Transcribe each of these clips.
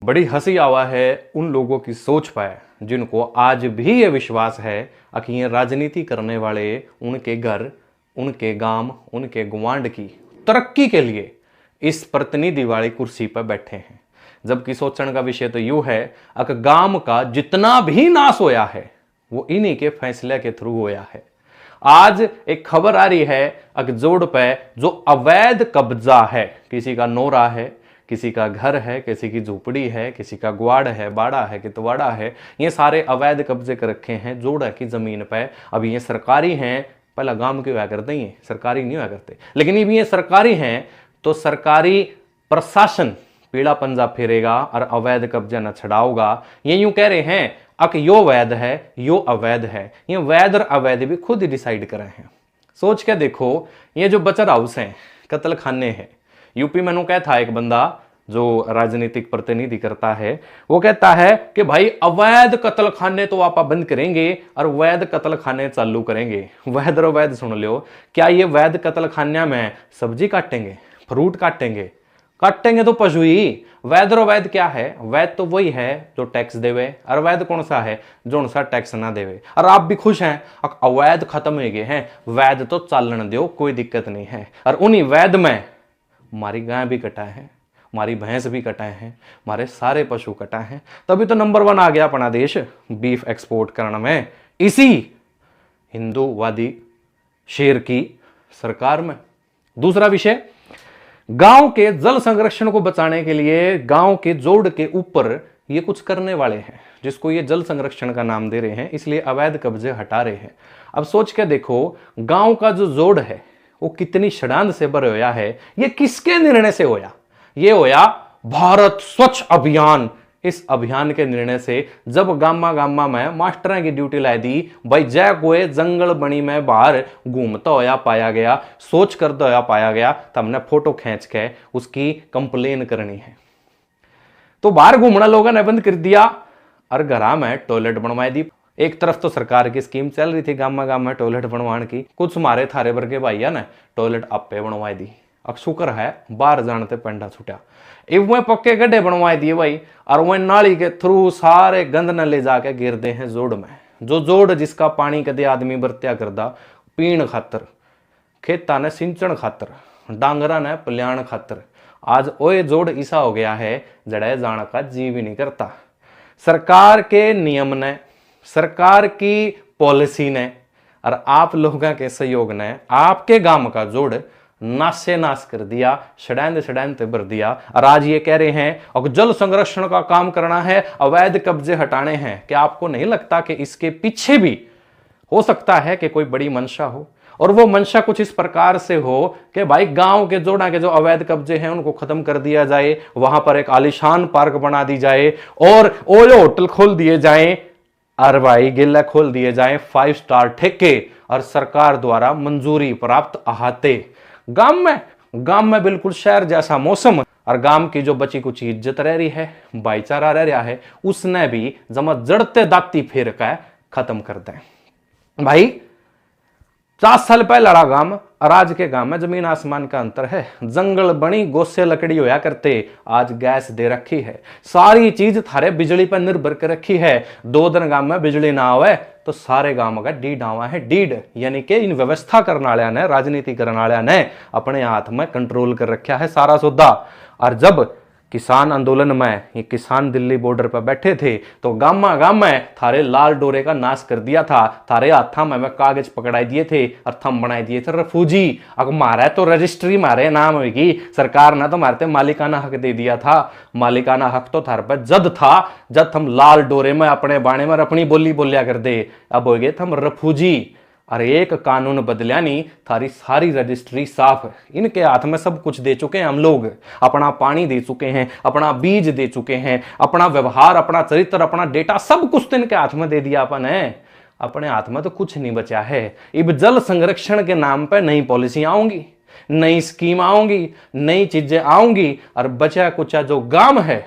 बड़ी हंसी आवा है उन लोगों की सोच पाए जिनको आज भी ये विश्वास है कि ये राजनीति करने वाले उनके घर, उनके गांव, उनके गुआंढ की तरक्की के लिए इस प्रतिनिधि वाली कुर्सी पर बैठे हैं। जबकि सोचने का विषय तो यूं है कि गांव का जितना भी नाश होया है वो इन्हीं के फैसले के थ्रू होया है। आज एक खबर आ रही है कि जोड़ पे जो अवैध कब्जा है, किसी का नोरा है, किसी का घर है, किसी की झोपड़ी है, किसी का ग्वाड़ है, बाड़ा है, कितवाड़ा है, ये सारे अवैध कब्जे कर रखे हैं जोड़ा की जमीन पे। अब ये सरकारी हैं, पहला गांव के हुआ करते ही सरकारी नहीं हुआ करते, लेकिन ये सरकारी हैं तो सरकारी प्रशासन पीड़ा पंजा फेरेगा और अवैध कब्जा न छड़ाओगा। ये यूं कह रहे हैं यो वैध है, यो अवैध है। ये वैध और अवैध भी खुद ही डिसाइड कर रहे हैं। सोच के देखो, ये जो बचत हाउस हैं, कत्ल खाने हैं, यूपी में कहा था एक बंदा जो राजनीतिक प्रतिनिधि करता है, वो कहता है कि भाई अवैध कत्ल खाने तो आप बंद करेंगे और वैध कत्ल खाने चालू करेंगे। वैध और अवैध सुन लो, क्या ये वैध कत्ल खाने में सब्जी काटेंगे, फ्रूट काटेंगे? काटेंगे तो पशु ही। वैध और अवैध क्या है? वैध तो वही है जो टैक्स देवे, और अवैध कौन सा है? जो उनसा टैक्स ना देवे। और आप भी खुश हैं, अवैध खत्म हो गए हैं, वैध तो चालन दो, कोई दिक्कत नहीं है। और उन्हीं वैध में हमारी गाय भी कटाए हैं, हमारी भैंस भी कटाए हैं, हमारे सारे पशु कटाए हैं। तभी तो नंबर 1 आ गया अपना देश बीफ एक्सपोर्ट करने में, इसी हिंदूवादी शेर की सरकार में। दूसरा विषय, गांव के जल संरक्षण को बचाने के लिए गांव के जोड़ के ऊपर ये कुछ करने वाले हैं, जिसको ये जल संरक्षण का नाम दे रहे हैं, इसलिए अवैध कब्जे हटा रहे हैं। अब सोच के देखो, गांव का जो जोड़ है वो कितनी षड्यंत्र से भरे होया है। ये किसके निर्णय से होया? ये होया भारत स्वच्छ अभियान। इस अभियान के निर्णय से जब गामा गामा में मास्टरों की ड्यूटी लाई दी, भाई जय कोए जंगल बनी में बाहर घूमता होया पाया गया, सोच करता होया पाया गया, तो हमने फोटो खींच के उसकी कंप्लेन करनी है। तो बाहर घूमना लोगों ने बंद कर दिया और घरा में टॉयलेट बनवाई दी। एक तरफ तो सरकार की स्कीम चल रही थी गामा गामा में टॉयलेट बनवाने की, कुछ हमारे थारे वर्गे भाइया ने टॉयलेट आपे बनवाई दी। अब शुक्र है बाहर जानते पेंडा छुटा, इवें पक्के गड्ढे बनवाए दिए भाई, और वह नाली के थ्रू सारे गंद न ले जाके गिरते हैं जोड़ में। जो जोड़ जिसका पानी कदे आदमी बरत्या करदा पीण खातर, खेता ने सिंचन खातर, डांगरा ने पल्याण खातर, आज ओए जोड़ ऐसा हो गया है जड़े जाने का जीव ही नहीं करता। सरकार के नियम ने, सरकार की पॉलिसी ने और आप लोगों के सहयोग ने आपके गांव का जोड़ नाशे नाश कर दिया, षड्यंत्र भर दिया। और आज ये कह रहे हैं और जल संरक्षण का काम करना है, अवैध कब्जे हटाने हैं। क्या आपको नहीं लगता कि इसके पीछे भी हो सकता है कि कोई बड़ी मंशा हो? और वो मंशा कुछ इस प्रकार से हो कि भाई गांव के जोड़ा के जो अवैध कब्जे हैं उनको खत्म कर दिया जाए, वहां पर एक आलीशान पार्क बना दी जाए और ओयो होटल खोल दिए जाए, अरवाई गिल्ला खोल दिए जाए, 5 स्टार ठेके और सरकार द्वारा मंजूरी प्राप्त अहाते। गांव में बिल्कुल शहर जैसा मौसम, और गांव की जो बची कुछ इज्जत रह रही है, भाईचारा रह रहा है, उसने भी जमा जड़ते दाती फेर का खत्म कर दें। भाई 4 साल पहले लड़ा गांव और आज के गांव में जमीन आसमान का अंतर है। जंगल बनी गोसे लकड़ी होया करते, आज गैस दे रखी है, सारी चीज थारे बिजली पर निर्भर कर रखी है। 2 दिन गांव में बिजली ना आवे तो सारे गांव का डीड आवा है। डीड यानी कि इन व्यवस्था करने वाले ने, राजनीति करने वाले ने अपने हाथ में कंट्रोल कर रखा है सारा सौदा। और जब किसान आंदोलन में ये किसान दिल्ली बॉर्डर पर बैठे थे तो गामा में थारे लाल डोरे का नाश कर दिया था, थारे हाथा में कागज पकड़ाई दिए थे और थम बनाए दिए थे रफूजी। अब मारे तो रजिस्ट्री मारे नाम होगी, सरकार ने तो मारते मालिकाना हक दे दिया था। मालिकाना हक तो थारे पर जद था जब हम लाल डोरे में अपने बाणे में अपनी बोली बोलिया कर दे, अब हो गए थम रफूजी। और एक कानून बदल्यानी थारी सारी रजिस्ट्री साफ। इनके हाथ में सब कुछ दे चुके हैं हम लोग, अपना पानी दे चुके हैं, अपना बीज दे चुके हैं, अपना व्यवहार, अपना चरित्र, अपना डेटा, सब कुछ तो इनके हाथ में दे दिया अपन है। अपने हाथ में तो कुछ नहीं बचा है। अब जल संरक्षण के नाम पर नई पॉलिसी आऊंगी, नई स्कीम आऊंगी, नई चीजें आऊंगी, और बचा कुचा जो गांव है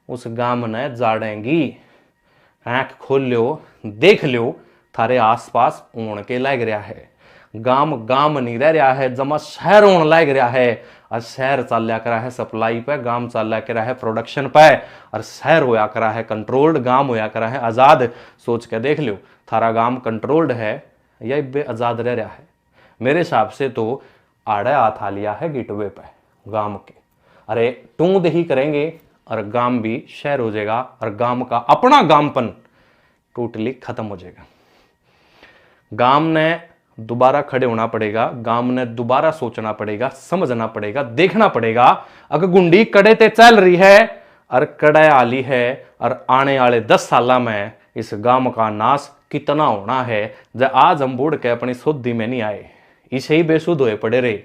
उस गांव ने जाड़ेंगी। आंख खोल लो, देख लो, थारे आसपास ऊण के लग रहा है। गाम गाम नहीं रह रहा है, जमा शहर होने लग रहा है। और शहर चल करा है सप्लाई पे, गाम चल करा है प्रोडक्शन पे, और शहर होया करा है कंट्रोल्ड, गाम होया करा है आजाद। सोच के देख लो, थारा गाम कंट्रोल्ड है या बे आजाद रह रहा है? मेरे हिसाब से तो आड़े हाथ आ लिया है गिटवे पे गाम के। अरे टूंद ही करेंगे और गाम भी शहर हो जाएगा, और गाम का अपना गामपन टोटली खत्म हो जाएगा। गाम ने दोबारा खड़े होना पड़ेगा, गाम ने दोबारा सोचना पड़ेगा, समझना पड़ेगा, देखना पड़ेगा। अगर गुंडी कड़े ते चल रही है और कड़े आली है, और आने वाले 10 साल में इस गांव का नाश कितना होना है। जब आज हम बूढ़ के अपनी शुद्धि में नहीं आए, इसे ही बेसुध हुए पड़े रहे,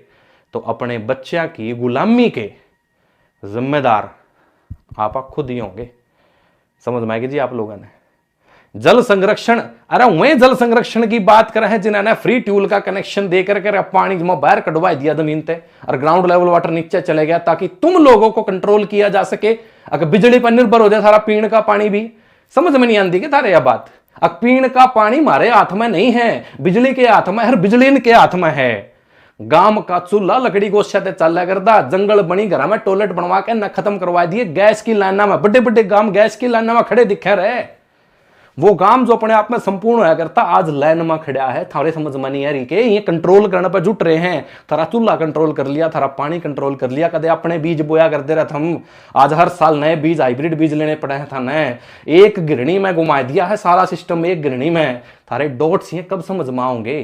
तो अपने बच्चा की गुलामी के जिम्मेदार आप खुद ही होंगे। समझ में आएगी जी आप लोगों ने? जल संरक्षण, अरे वह जल संरक्षण की बात कर रहे हैं जिन्होंने फ्री ट्यूबवेल का कनेक्शन देकर के पानी जमा बाहर कटवा दिया जमीन पे, और ग्राउंड लेवल वाटर नीचे चले गया, ताकि तुम लोगों को कंट्रोल किया जा सके। अगर बिजली पर निर्भर हो जाए सारा पीने का पानी भी, समझ में नहीं आती कि थारे यह बात? अब पीने का पानी हमारे हाथ में नहीं है, बिजली के हाथ में, हर बिजली इनके हाथ में है। गांव का चूल्हा लकड़ी गोश्त चल करता, जंगल बनी घर में टॉयलेट बनवा के न खत्म करवा दिए। गैस की लाइना में बड़े बड़े गांव गैस की लाइना में खड़े दिखे रहे। वो गांव जो अपने आप में संपूर्ण होया करता आज लाइन में खड़ा है। थारे समझ में नहीं आ रही के ये कंट्रोल करने पर जुट रहे हैं। थारा चूल्हा कंट्रोल कर लिया, थारा पानी कंट्रोल कर लिया, कदे अपने बीज बोया करते रहे हम। आज हर साल नए बीज, हाइब्रिड बीज लेने पड़े हैं। था नए एक गिरनी में घुमा दिया है सारा सिस्टम, एक गिरनी में। थारे डॉट्स ये कब समझ में आओगे?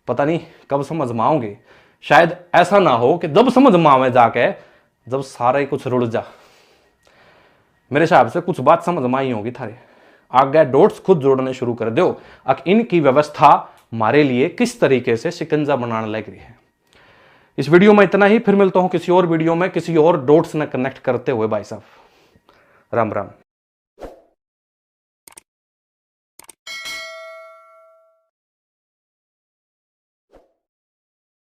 पता नहीं कब समझ में आओगे। शायद ऐसा ना हो कि जब समझ में आवे जाके, जब सारा ही कुछ रुड़ जा। मेरे हिसाब से कुछ बात समझ में आई होगी थारे। आगे डॉट्स खुद जोड़ने शुरू कर दो। अब इनकी व्यवस्था हमारे लिए किस तरीके से शिकंजा बनाने लग रही है। इस वीडियो में इतना ही, फिर मिलता हूं किसी और वीडियो में किसी और डॉट्स ने कनेक्ट करते हुए। भाई साहब राम राम।